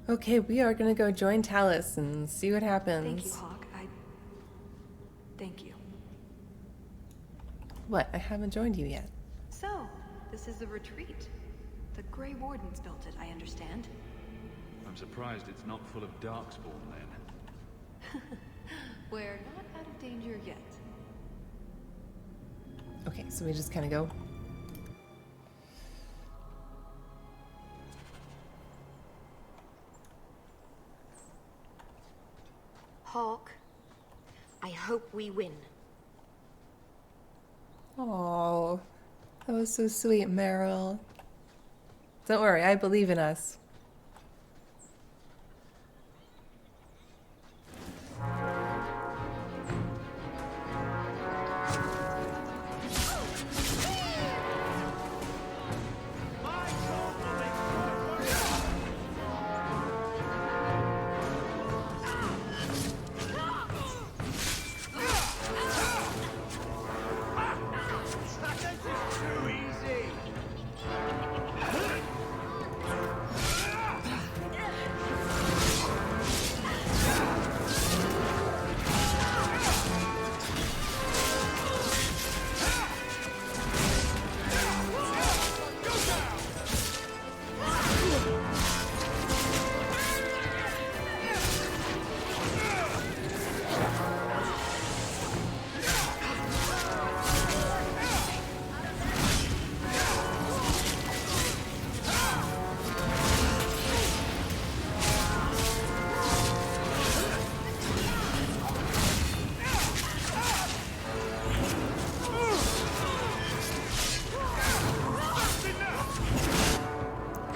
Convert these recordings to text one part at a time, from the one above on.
Okay, we are gonna go join Tallis and see what happens. Thank you, Hawke. Thank you. What? I haven't joined you yet. So, this is the retreat. The Grey Wardens built it, I understand. I'm surprised it's not full of darkspawn then. We're not out of danger yet. Okay, so we just kind of go. Hawke, I hope we win. Oh, that was so sweet, Meryl. Don't worry, I believe in us.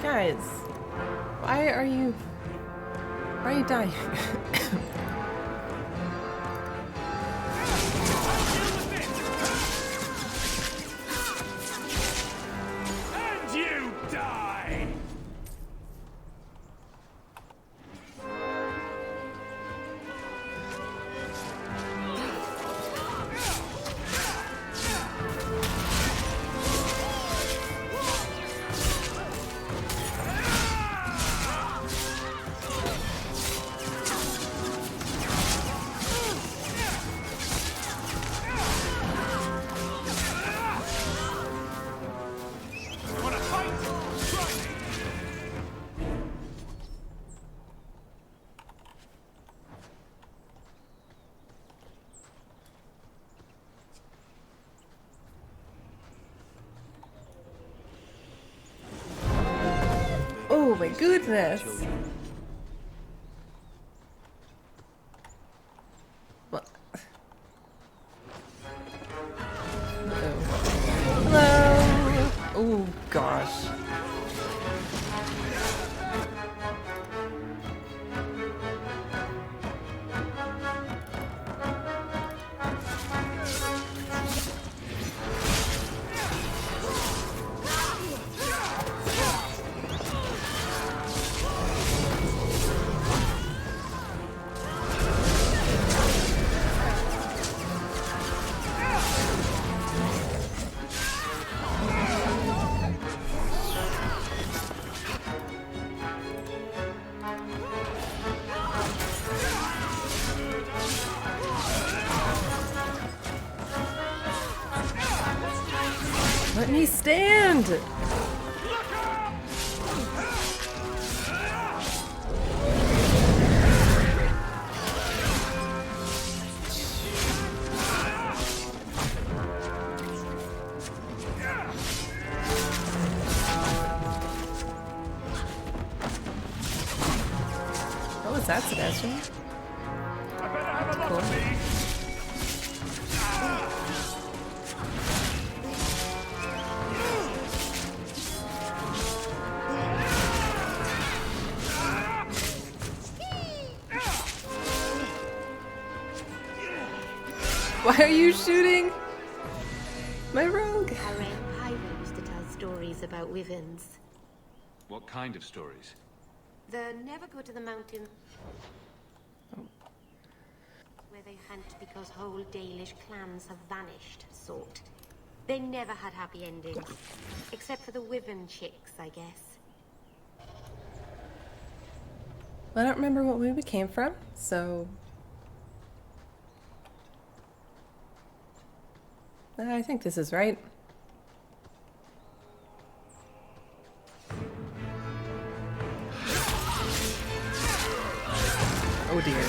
Guys, why are you dying? And you die! Oh my goodness! What? Hello! Oh gosh. Let me stand! What was that, Sebastian? I better have a lot Cool. of these! Why are you shooting? My rogue! I read Pyro used to tell stories about wyverns. What kind of stories? The never go to the mountain. Where they hunt because whole Dalish clans have vanished, sort. They never had happy endings. Except for the wyvern chicks, I guess. I don't remember what way we came from, so I think this is right. Oh dear.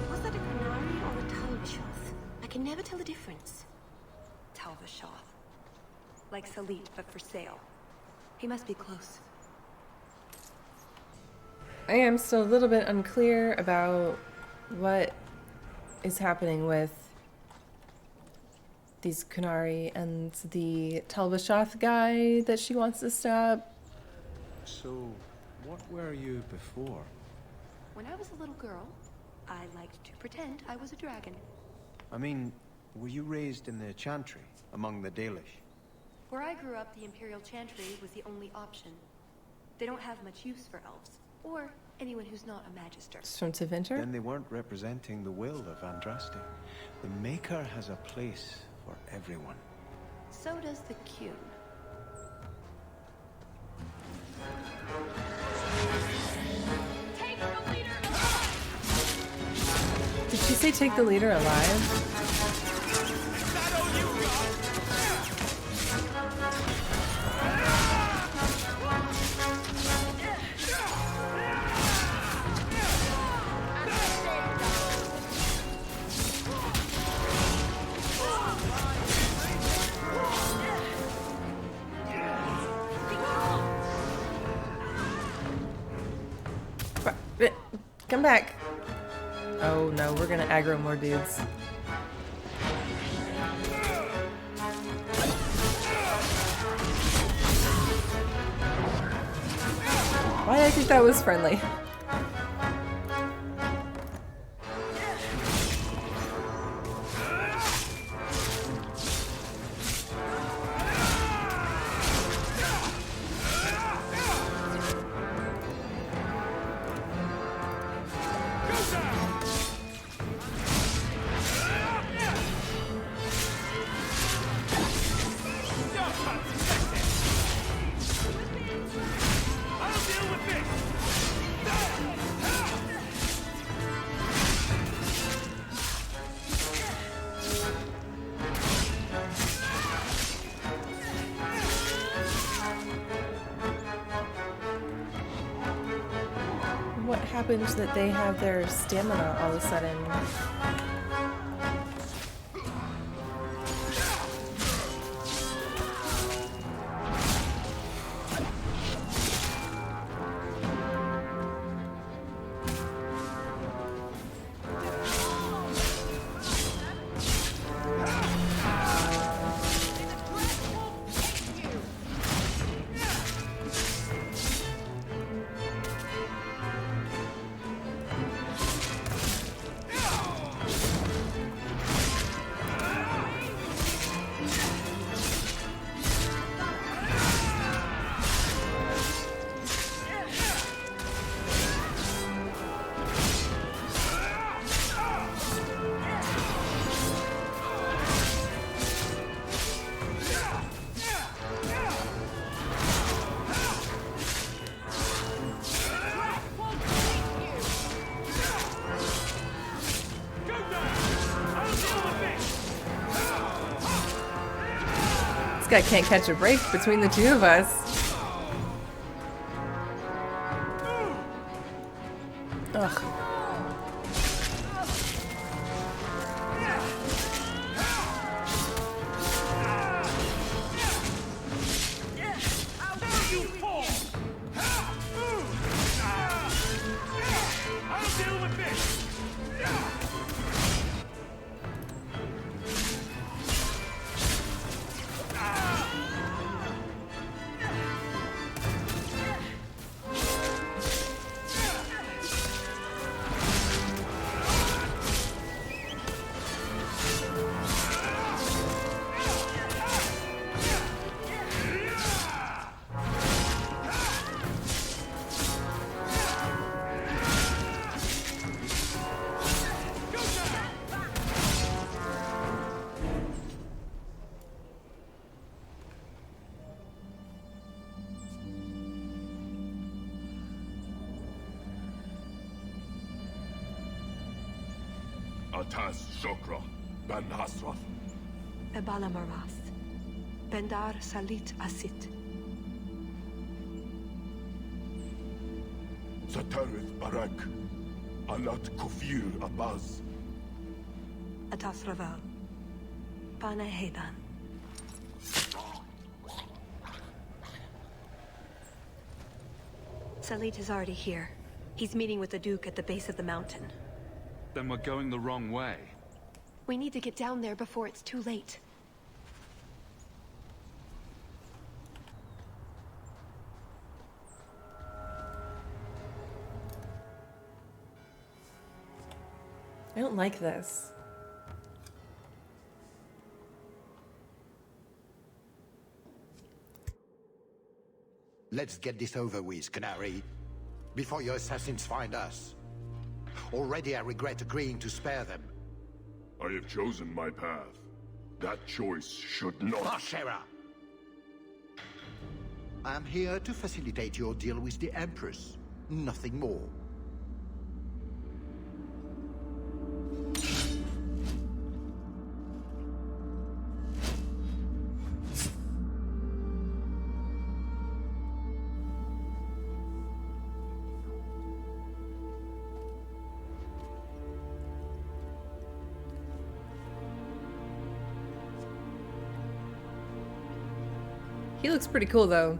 Was that a canary or a Tallis? I can never tell the difference. Tallis. Like Salit, but for sale. He must be close. I am still a little bit unclear about what is happening with these Kunari and the Talbashoth guy that she wants to stop. So, what were you before? When I was a little girl, I liked to pretend I was a dragon. I mean, were you raised in the Chantry, among the Dalish? Where I grew up, the Imperial Chantry was the only option. They don't have much use for elves, or anyone who's not a magister. It's from Tevinter? Then they weren't representing the will of Andraste. The Maker has a place for everyone. So does the Qun. Take the leader alive! Did she say take the leader alive? Come back. Oh no, we're gonna aggro more dudes. Why did I think that was friendly? What happens that they have their stamina all of a sudden? This guy can't catch a break between the two of us. Ugh. Atas Shokra, Ben Hasraf. Ebala Maras. Bendar Salit Asit. Satarith Barak, Alat Kufir Abaz. Atas Raval. Pana Hedan. Salit is already here. He's meeting with the Duke at the base of the mountain. Then we're going the wrong way. We need to get down there before it's too late. I don't like this. Let's get this over with, Canary, before your assassins find us. Already I regret agreeing to spare them. I have chosen my path. That choice should not... Mashera! I am here to facilitate your deal with the Empress. Nothing more. He looks pretty cool though.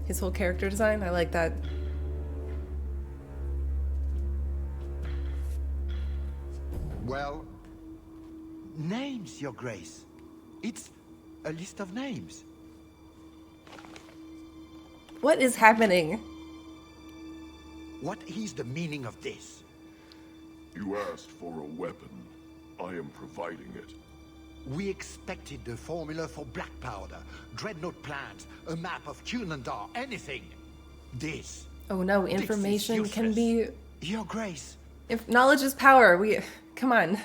His whole character design, I like that. Well, names, Your Grace. It's a list of names. What is happening? What is the meaning of this? You asked for a weapon. I am providing it. We expected the formula for black powder, dreadnought plans, a map of Cunandar, anything. This. Oh no, This is information can useless. be... Your Grace. If knowledge is power, come on.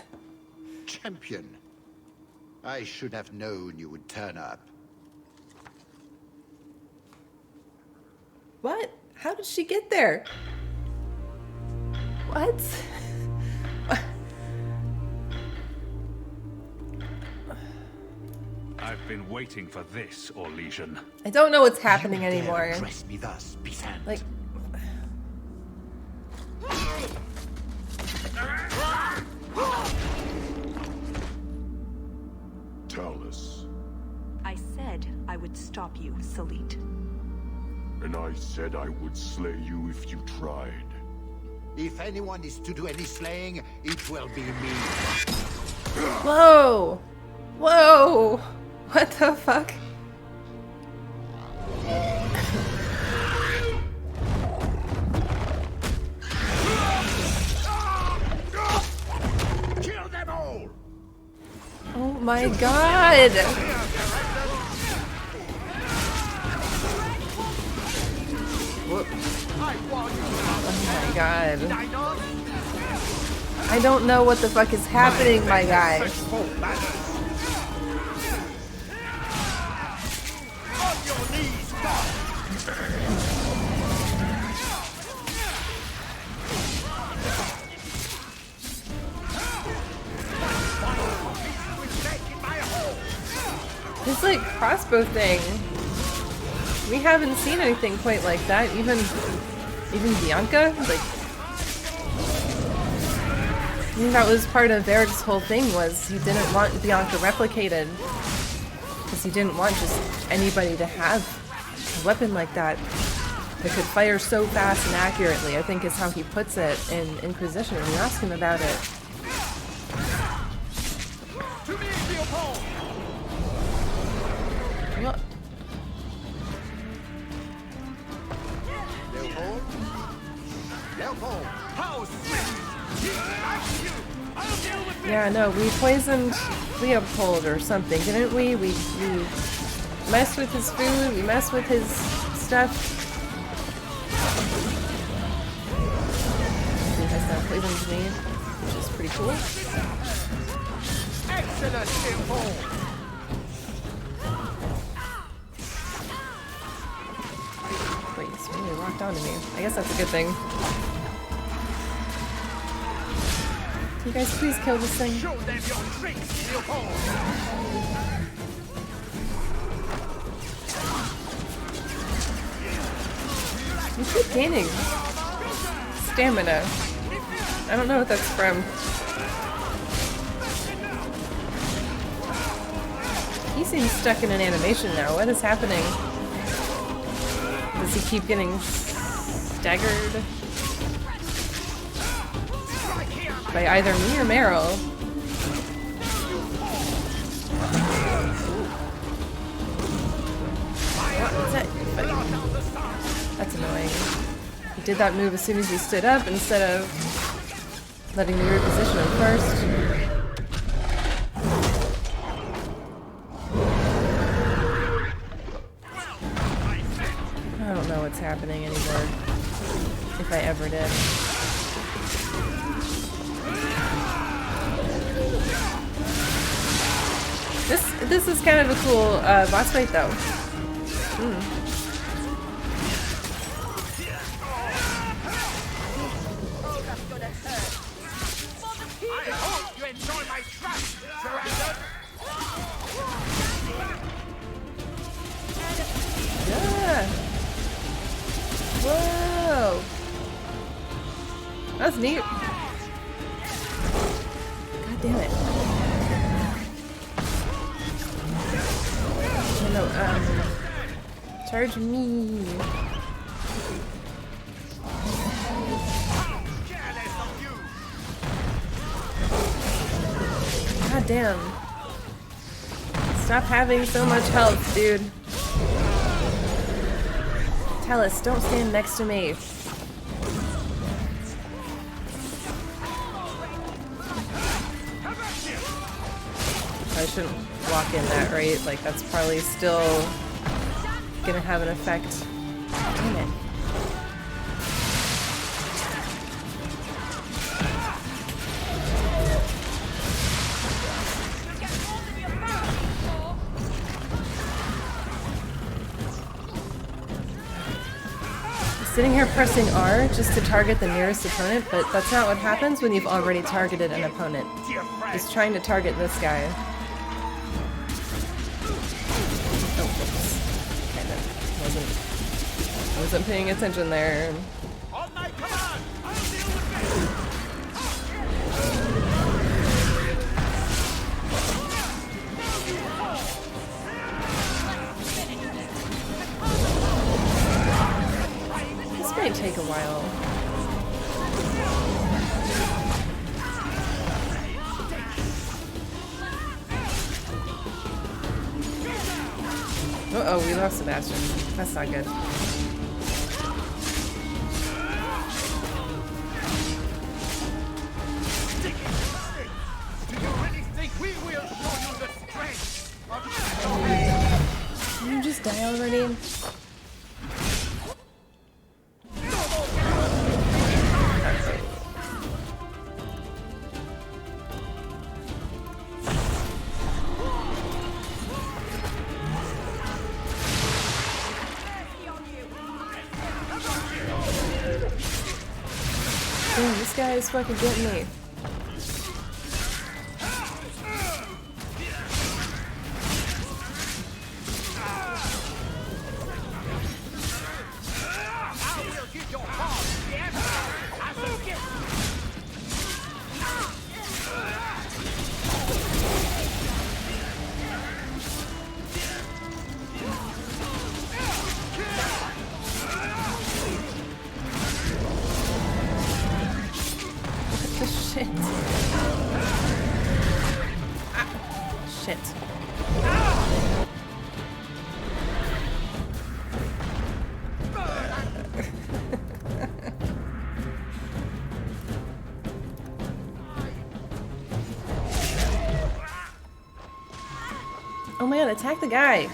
Champion. I should have known you would turn up. What? How did she get there? What? I've been waiting for this, Orlesian. I don't know what's happening You dare anymore. address me thus, peasant. Like, Tallis. I said I would stop you, Salit. And I said I would slay you if you tried. If anyone is to do any slaying, it will be me. whoa! Whoa! What the fuck? Kill them all! Oh my god! Whoop. Oh my god. I don't know what the fuck is happening, my guy. This like crossbow thing. We haven't seen anything quite like that. Even Bianca? Like, I think that was part of Eric's whole thing, was he didn't want Bianca replicated. Because he didn't want just anybody to have a weapon like that that could fire so fast and accurately, I think is how he puts it in Inquisition when you ask him about it. To me, Leopold! Well, Leopold? Leopold! How sweet! yeah, no, we poisoned Leopold or something, didn't we? We messed with his food, we messed with his stuff. He has now poisoned me, which is pretty cool. Excellent, Leopold! Wait, so he locked onto me. I guess that's a good thing. Can you guys please kill this thing? Show them your tricks, Leopold! You keep gaining stamina. I don't know what that's from. He seems stuck in an animation now. What is happening? Does he keep getting staggered? By either me or Meryl. What is that? That's annoying. He did that move as soon as he stood up instead of letting me reposition him first. I don't know what's happening anymore. If I ever did. This is kind of a cool boss fight though. I hope you enjoy my trap, Surrender! Yeah. Whoa. That's neat. God damn it. No, charge me. God damn. Stop having so much health, dude. Tallis, don't stand next to me. I shouldn't walk in that, right? Like, that's probably still gonna have an effect. Damn it. Sitting here pressing R just to target the nearest opponent, but that's not what happens when you've already targeted an opponent. Just trying to target this guy. Oh, whoops. Kinda wasn't paying attention there. On my command, I'll deal with this! This might take a while. Uh-oh, we lost Sebastian. That's not good. Do you really think we will show you the strength of... Can you just die already? Damn, this guy is fucking getting me. Shit. Ah, shit. Oh man, attack the guy.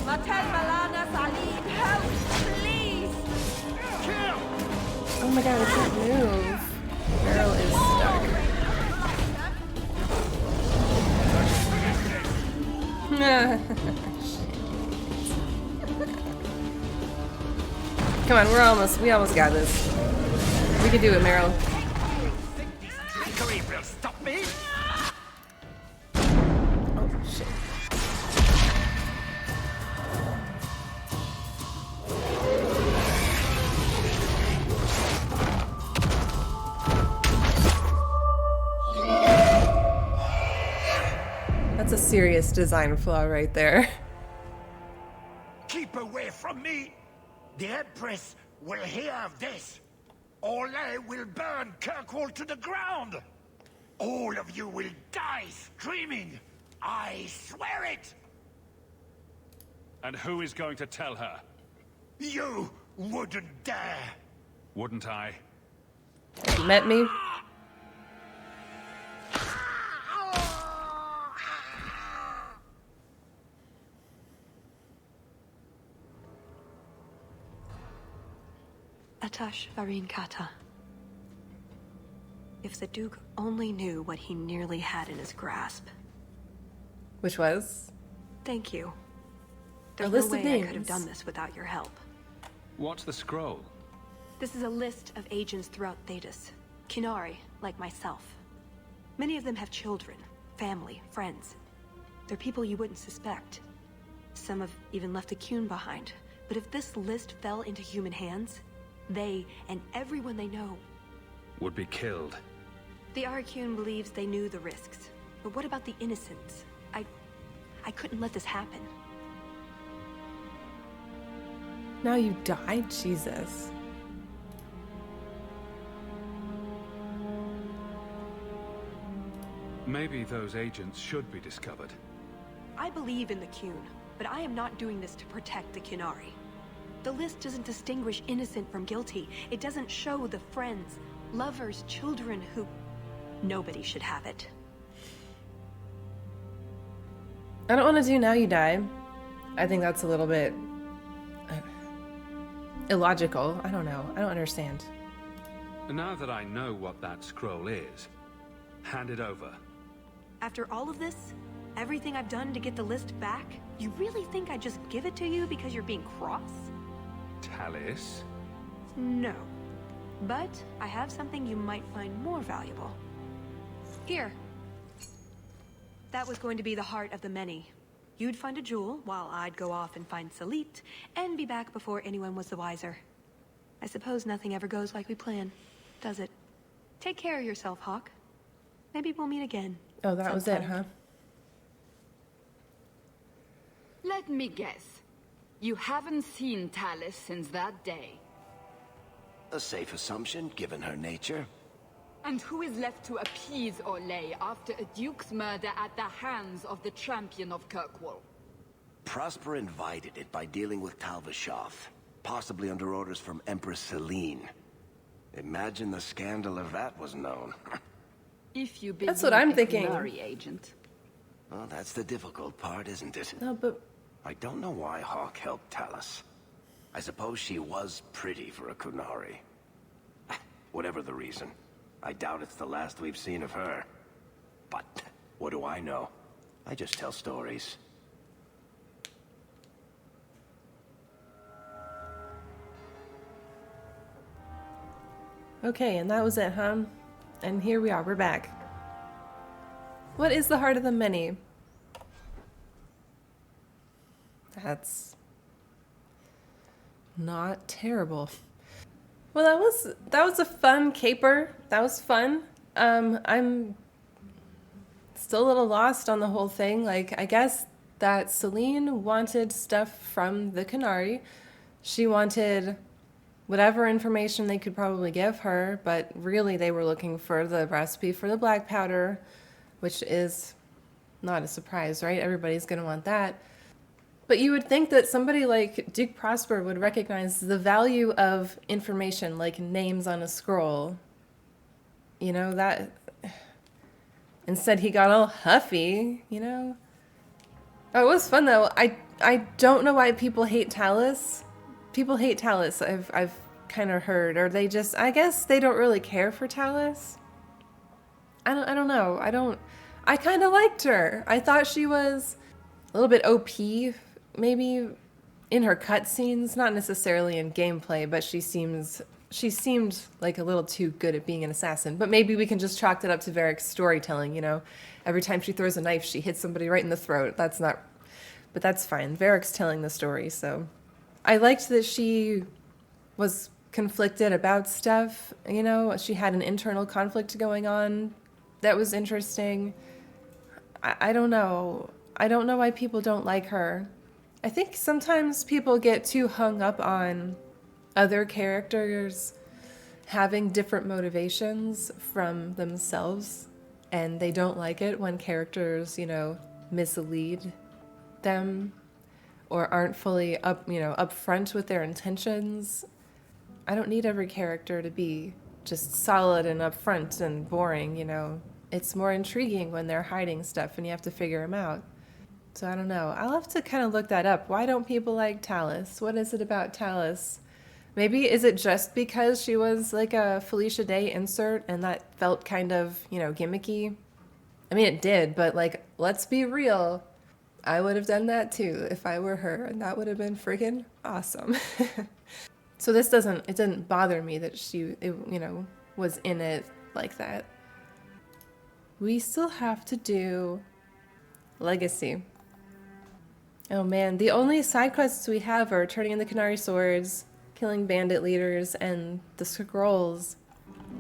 Matel Malana Salim, help Come on, we almost got this. We can do it, Meryl. Trickery will stop me. Oh, shit. That's a serious design flaw right there. Keep away from me. The Empress will hear of this. Olay will burn Kirkwall to the ground. All of you will die screaming. I swear it. And who is going to tell her? You wouldn't dare. Wouldn't I? Have you met me? Atash Varin Kata. If the Duke only knew what he nearly had in his grasp. Which was? Thank you. A There's list no of way I names. could have done this without your help. What's the scroll? This is a list of agents throughout Thetis. Kinari, like myself. Many of them have children, family, friends. They're people you wouldn't suspect. Some have even left a Qun behind. But if this list fell into human hands, they and everyone they know Would be killed. The Arcune believes they knew the risks. But what about the innocents? I couldn't let this happen. Now you died? Jesus. Maybe those agents should be discovered. I believe in the Qun, but I am not doing this to protect the Kinari. The list doesn't distinguish innocent from guilty. It doesn't show the friends, lovers, children who... Nobody should have it. I don't want to do Now You Die. I think that's a little bit... illogical. I don't know. I don't understand. Now that I know what that scroll is, hand it over. After all of this, everything I've done to get the list back, you really think I'd just give it to you because you're being cross? Tallis? No. But I have something you might find more valuable. Here. That was going to be the heart of the many. You'd find a jewel, while I'd go off and find Salit, and be back before anyone was the wiser. I suppose nothing ever goes like we plan, does it? Take care of yourself, Hawke. Maybe we'll meet again. Oh, that was it, sometime. huh? Let me guess. You haven't seen Tallis since that day. A safe assumption, given her nature. And who is left to appease Olay after a duke's murder at the hands of the champion of Kirkwall? Prosper invited it by dealing with Talvashov, possibly under orders from Empress Celine. Imagine the scandal if that was known. If you That's what I'm believe thinking. a Qunari agent. Well, that's the difficult part, isn't it? No, but... I don't know why Hawke helped Tallis. I suppose she was pretty for a Qunari. Whatever the reason, I doubt it's the last we've seen of her. But what do I know? I just tell stories. Okay, and that was it, huh? And here we are, we're back. What is the heart of the many? That's not terrible. Well, that was a fun caper. That was fun. I'm still a little lost on the whole thing. Like, I guess that Celine wanted stuff from the Qunari. She wanted whatever information they could probably give her, but really they were looking for the recipe for the black powder, which is not a surprise, right? Everybody's gonna want that. But you would think that somebody like Duke Prosper would recognize the value of information, like names on a scroll. You know, that... Instead he got all huffy, you know? Oh, it was fun though. I don't know why people hate Tallis. People hate Tallis, I've kind of heard. Or they just... I guess they don't really care for Tallis. I don't know. I kind of liked her. I thought she was a little bit OP, maybe in her cutscenes, not necessarily in gameplay, but she seemed like a little too good at being an assassin. But maybe we can just chalk it up to Varric's storytelling, you know? Every time she throws a knife, she hits somebody right in the throat. That's not... But that's fine. Varric's telling the story, so... I liked that she was conflicted about stuff, you know? She had an internal conflict going on. That was interesting. I don't know. I don't know why people don't like her. I think sometimes people get too hung up on other characters having different motivations from themselves, and they don't like it when characters, you know, mislead them or aren't fully upfront with their intentions. I don't need every character to be just solid and upfront and boring, you know. It's more intriguing when they're hiding stuff and you have to figure them out. So I don't know. I'll have to kind of look that up. Why don't people like Tallis? What is it about Tallis? Maybe is it just because she was like a Felicia Day insert and that felt kind of, you know, gimmicky? I mean, it did, but like, let's be real. I would have done that too if I were her, and that would have been friggin' awesome. So it didn't bother me that she, you know, was in it like that. We still have to do Legacy. Oh man, the only side quests we have are turning in the Qunari swords, killing bandit leaders, and the scrolls.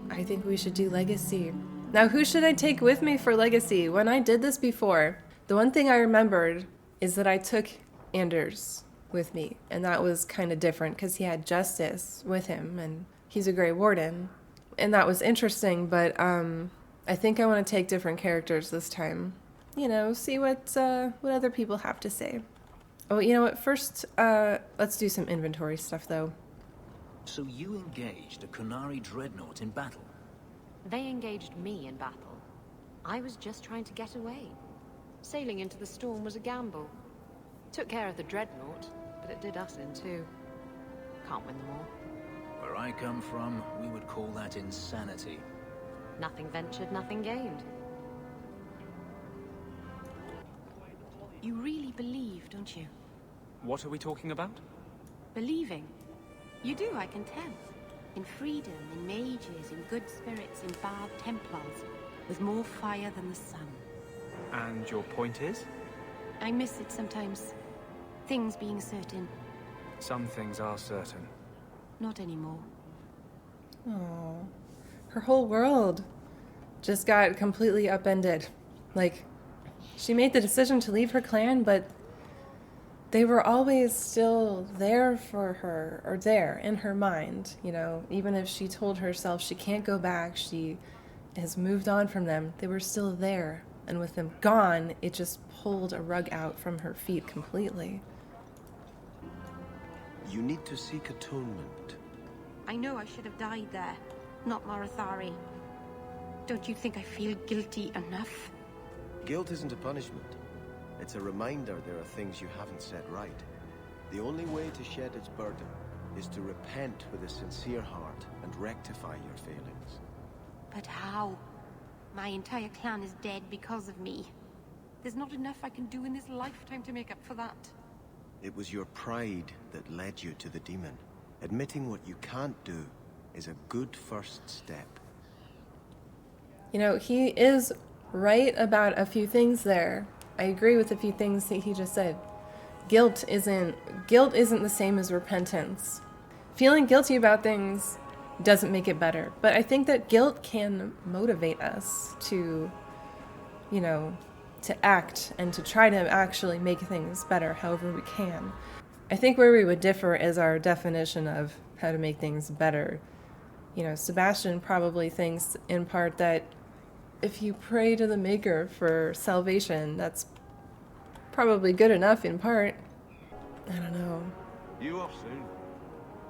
I think we should do Legacy. Now, who should I take with me for Legacy? When I did this before, the one thing I remembered is that I took Anders with me, and that was kind of different because he had Justice with him, and he's a Grey Warden, and that was interesting, but I think I want to take different characters this time. You know, see what other people have to say. Oh, you know what? First, let's do some inventory stuff, though. So you engaged a Qunari dreadnought in battle? They engaged me in battle. I was just trying to get away. Sailing into the storm was a gamble. Took care of the dreadnought, but it did us in too. Can't win them all. Where I come from, we would call that insanity. Nothing ventured, nothing gained. You really believe, don't you? What are we talking about? Believing. You do, I can tell. In freedom, in mages, in good spirits, in bad Templars, with more fire than the sun. And your point is? I miss it sometimes. Things being certain. Some things are certain. Not anymore. Oh, her whole world just got completely upended. Like, she made the decision to leave her clan, but they were always still there for her, or there in her mind, you know, even if she told herself she can't go back, she has moved on from them, they were still there. And with them gone, it just pulled a rug out from her feet completely. You need to seek atonement. I know I should have died there, not Marathari. Don't you think I feel guilty enough? Guilt isn't a punishment. It's a reminder there are things you haven't set right. The only way to shed its burden is to repent with a sincere heart and rectify your failings. But how? My entire clan is dead because of me. There's not enough I can do in this lifetime to make up for that. It was your pride that led you to the demon. Admitting what you can't do is a good first step. You know, he is right about a few things there. I agree with a few things that he just said. Guilt isn't the same as repentance. Feeling guilty about things doesn't make it better, but I think that guilt can motivate us to, you know, to act and to try to actually make things better however we can. I think where we would differ is our definition of how to make things better. You know, Sebastian probably thinks in part that if you pray to the Maker for salvation, that's probably good enough in part. I don't know. You off soon?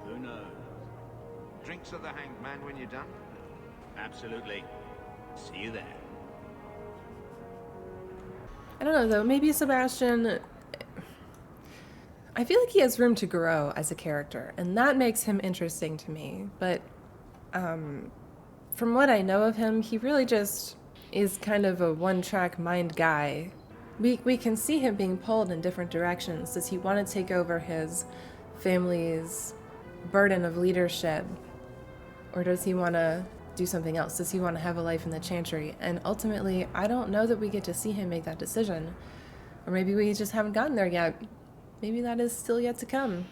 Who knows? Drinks at the Hanged Man when you're done? Absolutely. See you there. I don't know though, maybe Sebastian, I feel like he has room to grow as a character, and that makes him interesting to me, but from what I know of him, he really just is kind of a one-track mind guy. We can see him being pulled in different directions. Does he want to take over his family's burden of leadership? Or does he want to do something else? Does he want to have a life in the Chantry? And ultimately, I don't know that we get to see him make that decision. Or maybe we just haven't gotten there yet. Maybe that is still yet to come.